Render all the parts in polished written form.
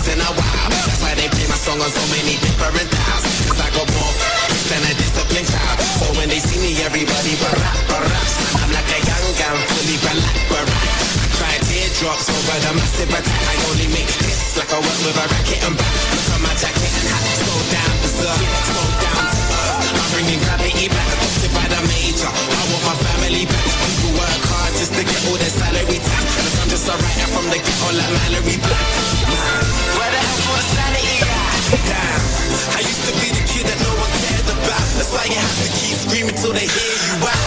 once in a while. That's why they play my song on so many different dials. Cause I got more than a disciplined child. So when they see me, everybody barack. I'm like a young gun, fully barack. I try teardrops over the massive attack. I only make hits like I work with a racket and back. Look at my jacket and hat. Slow down, berserk. Slow down to earth. I'm bringing gravity back. Adopted by the major. I want my family back. People work hard just to get all their salary tax. Look, I'm just a writer from the ghetto like Mallory Black. Man, where the hell's all the sanity at? Damn, I used to be the kid that no one cared about. That's why you have to keep screaming till they hear you out.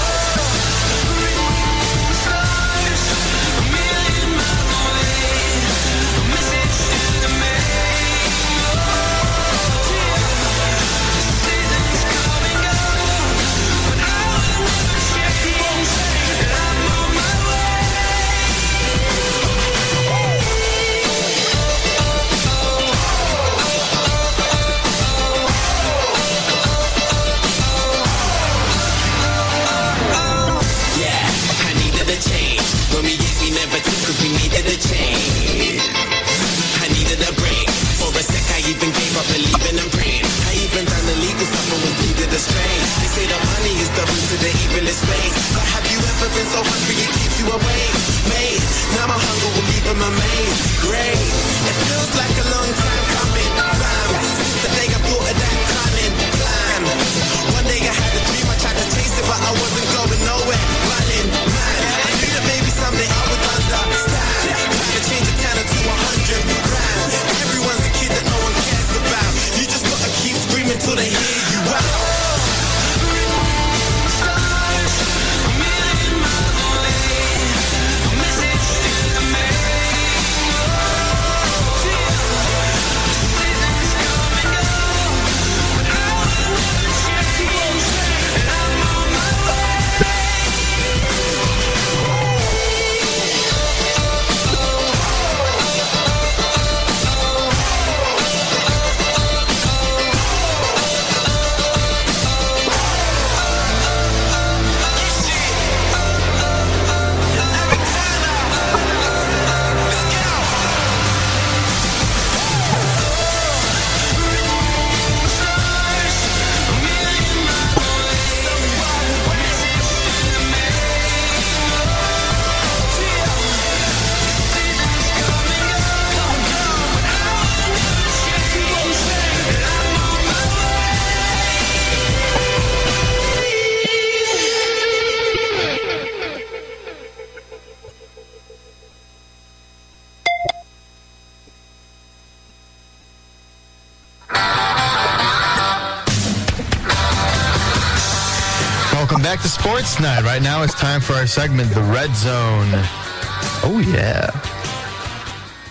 Cause we needed a change. I needed a break. For a sec I even gave up believing and praying. I even done the legal stuff and was needed a strain. They say that money is the root to the evilest ways. But have you ever been so hungry it keeps you awake? Mate, now my hunger will leave him amazed. Great, it feels like a long time coming. Fam, since the day I thought of that cunning plan. One day I had a dream, I tried to chase it, but I wasn't going nowhere. Running, man, I knew that maybe someday I would understand. Trying to change a 10 to 100 grand. Everyone's a kid that no one cares about. You just gotta keep screaming till they hear you out. Back to Sports Night. Right now it's time for our segment, The Red Zone. Oh, yeah.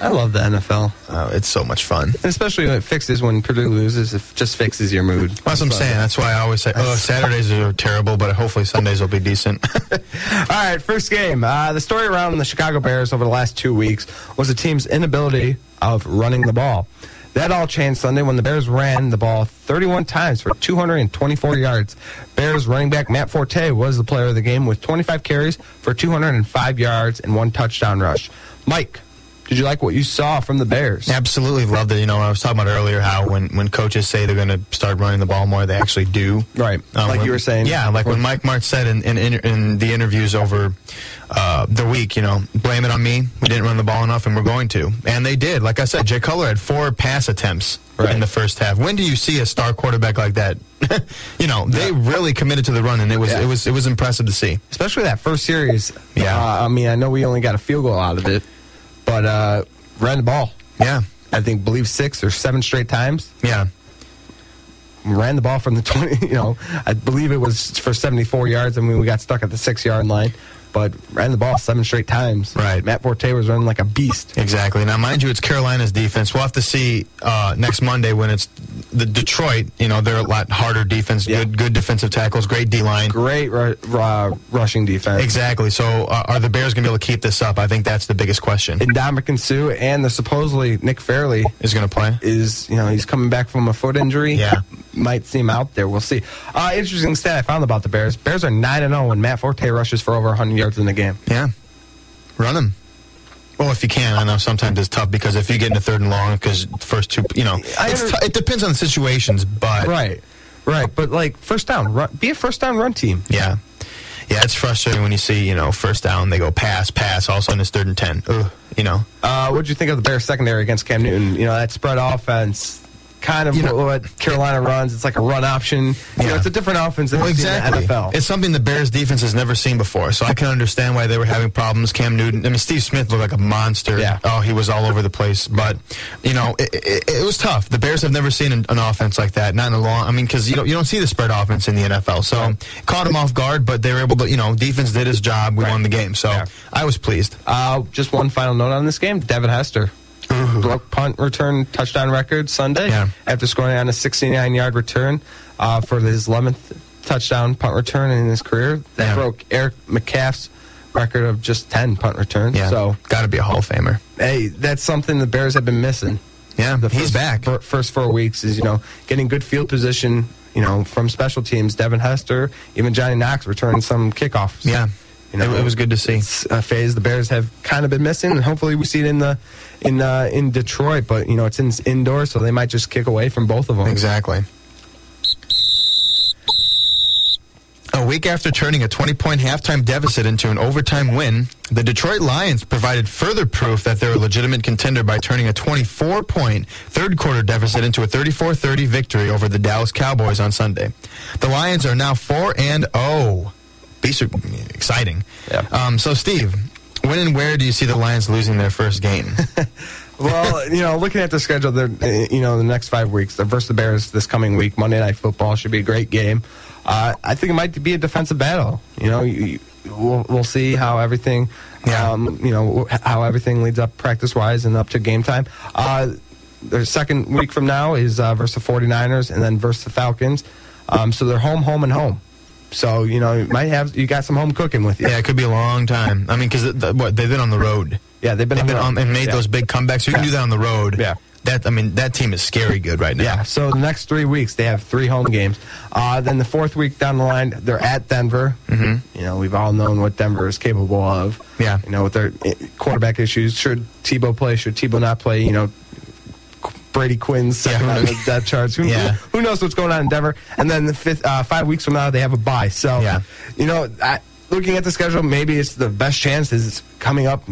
I love the NFL. Oh, it's so much fun. And especially when it fixes when Purdue loses, it just fixes your mood. That's what I'm saying. That's why I always say, Saturdays are terrible, but hopefully Sundays will be decent. All right, first game. The story around the Chicago Bears over the last 2 weeks was the team's inability of running the ball. That all changed Sunday when the Bears ran the ball 31 times for 224 yards. Bears running back Matt Forte was the player of the game with 25 carries for 205 yards and 1 touchdown rush. Mike, did you like what you saw from the Bears? Absolutely loved it. You know, I was talking about earlier how when coaches say they're going to start running the ball more, they actually do. Right. Like you were saying. Yeah, like when Mike Martz said in the interviews over the week, you know, blame it on me. We didn't run the ball enough, and we're going to. And they did. Like I said, Jay Cutler had 4 pass attempts in the first half. When do you see a star quarterback like that? You know, they really committed to the run, and it was impressive to see. Especially that first series. Yeah. I mean, I know we only got a field goal out of it, but ran the ball. Yeah. I believe 6 or 7 straight times. Yeah. Ran the ball from the 20, you know, I believe it was for 74 yards. I mean, we got stuck at the 6-yard line, but ran the ball 7 straight times. Right. Matt Forte was running like a beast. Exactly. Now, mind you, it's Carolina's defense. We'll have to see next Monday when it's the Detroit. You know, they're a lot harder defense, good defensive tackles, great D-line. Great rushing defense. Exactly. So are the Bears going to be able to keep this up? I think that's the biggest question. And Ndamukong Suh and the supposedly Nick Fairley is going to play. He's coming back from a foot injury. Yeah. Might see him out there. We'll see. Interesting stat I found about the Bears. Bears are 9-0 when Matt Forte rushes for over 100 yards in the game. Yeah. Run him. Well, if you can, I know sometimes it's tough because if you get in a 3rd and long, because first two, it depends on the situations, but right. But like first down, be a first down run team. Yeah, it's frustrating when you see first down they go pass, all of a sudden it's 3rd and 10. Ugh, What'd you think of the Bears secondary against Cam Newton? That spread offense. Kind of what Carolina runs. It's like a run option. It's a different offense than exactly. in the NFL. It's something the Bears defense has never seen before, so I can understand why they were having problems. Cam Newton, Steve Smith looked like a monster. Yeah. Oh, he was all over the place. But, it was tough. The Bears have never seen an offense like that. Not in a long, because you don't see the spread offense in the NFL. So, it caught them off guard, but they were able to, defense did his job. We won the game. So, I was pleased. Just one final note on this game. Devin Hester. Broke punt return touchdown record Sunday after scoring on a 69-yard return for his 11th touchdown punt return in his career. That broke Eric McCaff's record of just 10 punt returns. Yeah. So got to be a Hall of Famer. Hey, that's something the Bears have been missing. Yeah, he's back. First 4 weeks is getting good field position. From special teams. Devin Hester, even Johnny Knox returning some kickoffs. Yeah. It was good to see. It's a phase the Bears have kind of been missing, and hopefully we see it in Detroit. But it's indoors, so they might just kick away from both of them. Exactly. A week after turning a 20-point halftime deficit into an overtime win, the Detroit Lions provided further proof that they're a legitimate contender by turning a 24-point third-quarter deficit into a 34-30 victory over the Dallas Cowboys on Sunday. The Lions are now 4-0. Be exciting. Yeah. So, Steve, when and where do you see the Lions losing their first game? Well, looking at the schedule, the next 5 weeks, they're versus the Bears this coming week. Monday Night Football should be a great game. I think it might be a defensive battle. We'll see how everything, how everything leads up practice-wise and up to game time. The second week from now is versus the 49ers and then versus the Falcons. So they're home, and home. So, you got some home cooking with you. Yeah, it could be a long time. Because they've been on the road. Yeah, they've been on and made those big comebacks. So you can do that on the road. Yeah. That team is scary good right now. Yeah, so the next 3 weeks, they have 3 home games. Then the 4th week down the line, they're at Denver. Mm-hmm. We've all known what Denver is capable of. Yeah. With their quarterback issues. Should Tebow play? Should Tebow not play? Brady Quinn's second on the depth charts. Who knows what's going on in Denver? And then the 5 weeks from now, they have a bye. So, looking at the schedule, maybe it's the best chance is coming up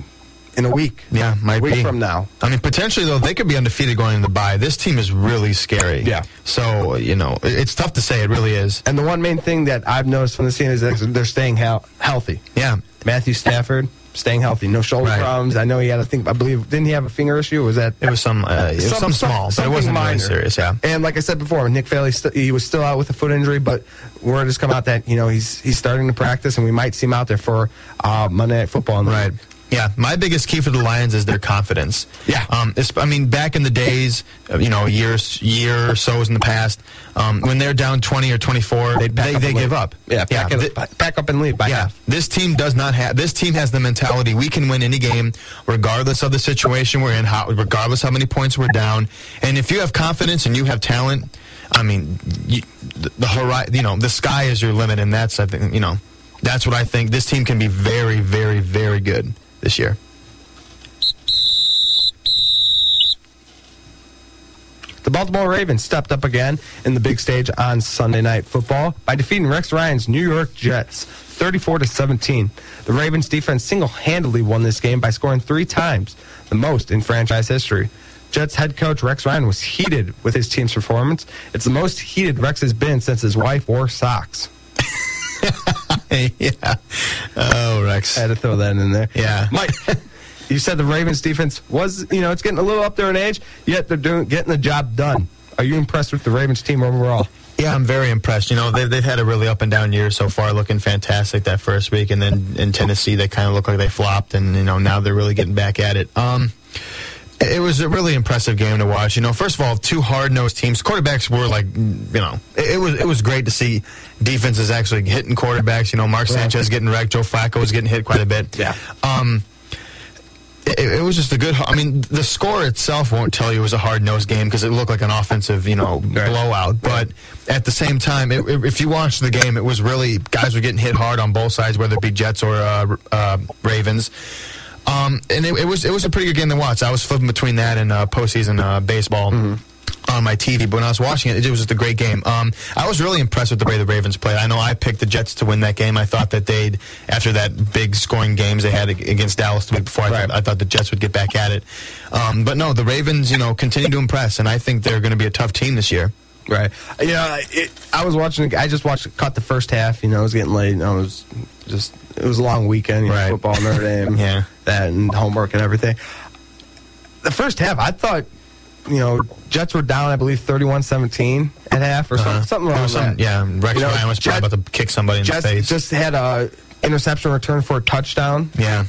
in a week. Yeah, might be. A week from now. Potentially, though, they could be undefeated going into the bye. This team is really scary. Yeah. So, it's tough to say. It really is. And the one main thing that I've noticed from the team is that they're staying healthy. Yeah. Matthew Stafford, staying healthy. No shoulder problems. I know he had I believe, didn't he have a finger issue? Or was that? It was some small, but it wasn't minor. really serious, yeah. And like I said before, Nick Fairley, he was still out with a foot injury, but word has come out that, he's starting to practice, and we might see him out there for Monday Night Football. Right. Yeah, my biggest key for the Lions is their confidence. Yeah. Back in the days, year or so in the past, when they're down 20 or 24, they give up. Yeah, back up and leave by half. This team does not have. This team has the mentality we can win any game, regardless of the situation we're in, regardless how many points we're down. And if you have confidence and you have talent, the sky is your limit, and that's what I think. This team can be very, very, very good this year. The Baltimore Ravens stepped up again in the big stage on Sunday Night Football by defeating Rex Ryan's New York Jets 34-17. The Ravens defense single-handedly won this game by scoring 3 times, the most in franchise history. Jets head coach Rex Ryan was heated with his team's performance. It's the most heated Rex has been since his wife wore socks. Yeah. Oh, Rex. I had to throw that in there. Yeah. Mike, you said the Ravens defense was, it's getting a little up there in age, yet they're getting the job done. Are you impressed with the Ravens team overall? Yeah, I'm very impressed. They've had a really up and down year so far, looking fantastic that first week, and then in Tennessee they kind of look like they flopped, and now they're really getting back at it. It was a really impressive game to watch. First of all, 2 hard-nosed teams. Quarterbacks were it was great to see defenses actually hitting quarterbacks. Mark Sanchez getting wrecked. Joe Flacco was getting hit quite a bit. Yeah. It was just a good. The score itself won't tell you it was a hard-nosed game because it looked like an offensive, blowout. But at the same time, if you watched the game, it was really guys were getting hit hard on both sides, whether it be Jets or Ravens. And it was a pretty good game to watch. I was flipping between that and postseason baseball. On my TV, but when I was watching it, it was just a great game. I was really impressed with the way the Ravens played. I know I picked the Jets to win that game. I thought that they'd, after that big scoring games they had against Dallas the week before, I thought the Jets would get back at it. But no, the Ravens, continue to impress, and I think they're going to be a tough team this year. Right. Yeah, I was watching. I just caught the first half. It was getting late. It was a long weekend. Football, Notre Dame, that and homework and everything. The first half, I thought. Jets were down, I believe, 31-17 at half or something around that. Yeah, Rex Ryan was probably about to kick somebody in the face. Just had a interception return for a touchdown. Yeah.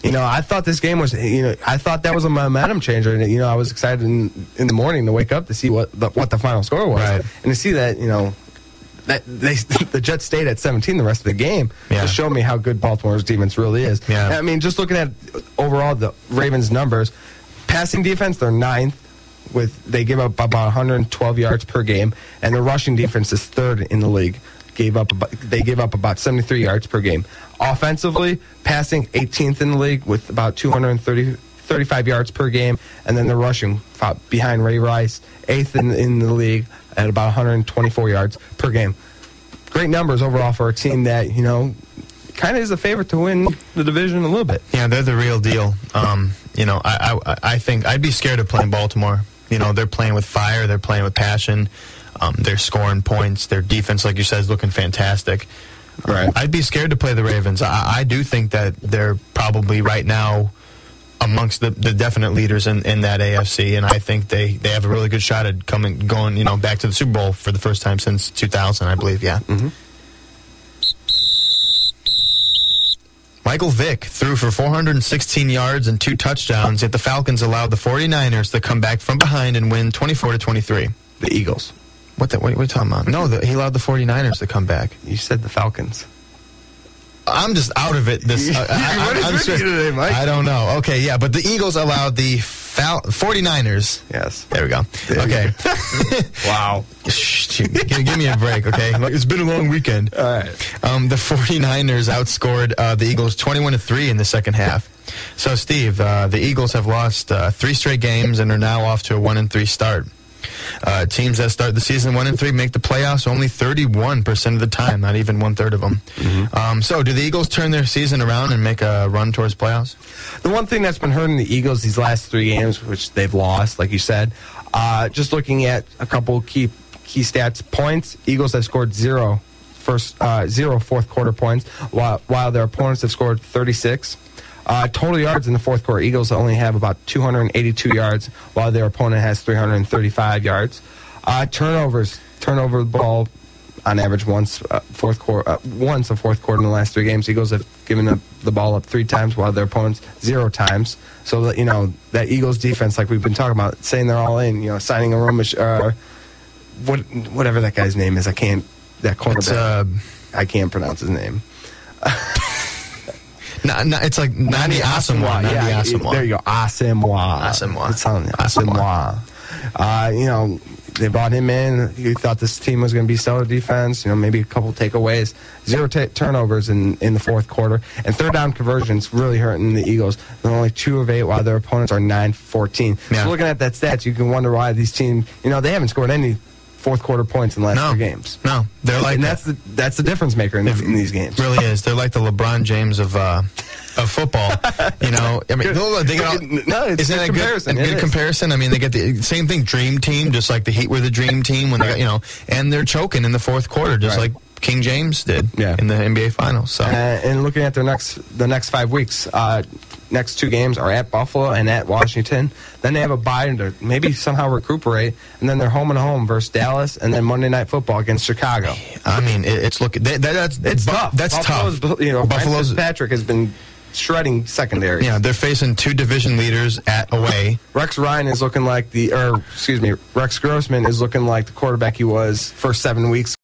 I thought this game was, I thought that was a momentum changer. And, I was excited in the morning to wake up to see what the final score was. Right. And to see that, that the Jets stayed at 17 the rest of the game just showed me how good Baltimore's defense really is. Yeah. I mean, just looking at overall the Ravens' numbers, passing defense, they're 9th. They give up about 112 yards per game, and the rushing defense is 3rd in the league. They give up about 73 yards per game. Offensively, passing 18th in the league with about 235 yards per game, and then the rushing behind Ray Rice, 8th in the league at about 124 yards per game. Great numbers overall for a team that kind of is a favorite to win the division a little bit. Yeah, they're the real deal. I think I'd be scared of playing Baltimore. They're playing with fire. They're playing with passion. They're scoring points. Their defense, like you said, is looking fantastic. Right. I'd be scared to play the Ravens. I do think that they're probably right now amongst the definite leaders in that AFC, and I think they have a really good shot at going back to the Super Bowl for the first time since 2000, I believe. Yeah. Mm-hmm. Michael Vick threw for 416 yards and 2 touchdowns, yet the Falcons allowed the 49ers to come back from behind and win 24-23. The Eagles. What are you talking about? No, he allowed the 49ers to come back. You said the Falcons. I'm just out of it. What is with you today, Mike? I don't know. Okay, yeah, but the Eagles allowed the 49ers. Yes. There we go. Okay. Wow. Give me a break, okay? It's been a long weekend. All right. The 49ers outscored the Eagles 21-3 in the second half. So, Steve, the Eagles have lost 3 straight games and are now off to a 1-3 start. Teams that start the season 1-3 make the playoffs only 31% of the time, not even 1/3 of them. Mm-hmm. So, do the Eagles turn their season around and make a run towards playoffs? The one thing that's been hurting the Eagles these last 3 games, which they've lost, like you said, just looking at a couple key stats, points, Eagles have scored 0 fourth quarter points, while their opponents have scored 36. Total yards in the fourth quarter, Eagles only have about 282 yards, while their opponent has 335 yards. Turnover the ball on average once a fourth quarter in the last 3 games. Eagles have given up the ball up 3 times, while their opponents 0 times. So that that Eagles defense, like we've been talking about, saying they're all in, signing a whatever that guy's name is, that cornerback. I can't pronounce his name. It's like Nani Asamoah. There you go. Asamoah. They brought him in. You thought this team was going to be stellar defense. Maybe a couple takeaways. 0 turnovers in the fourth quarter. And third down conversions really hurting the Eagles. They're only 2 of 8, while their opponents are 9-14. Yeah. So looking at that stats, you can wonder why these teams, they haven't scored any fourth quarter points in the last 3 games. No, they're like, and that's the difference maker in these games. It really is. They're like the LeBron James of football. They got it's a good comparison. I mean, they get the same thing. Dream team, just like the Heat were the dream team when they got and they're choking in the fourth quarter, just like King James did in the NBA Finals. So and looking at the next 5 weeks. Next 2 games are at Buffalo and at Washington. Then they have a bye to maybe somehow recuperate, and then they're home and home versus Dallas, and then Monday Night Football against Chicago. I mean, it's looking it's tough. That's tough. Buffalo's Patrick has been shredding secondary. Yeah, they're facing 2 division leaders away. Rex Grossman is looking like the quarterback he was first 7 weeks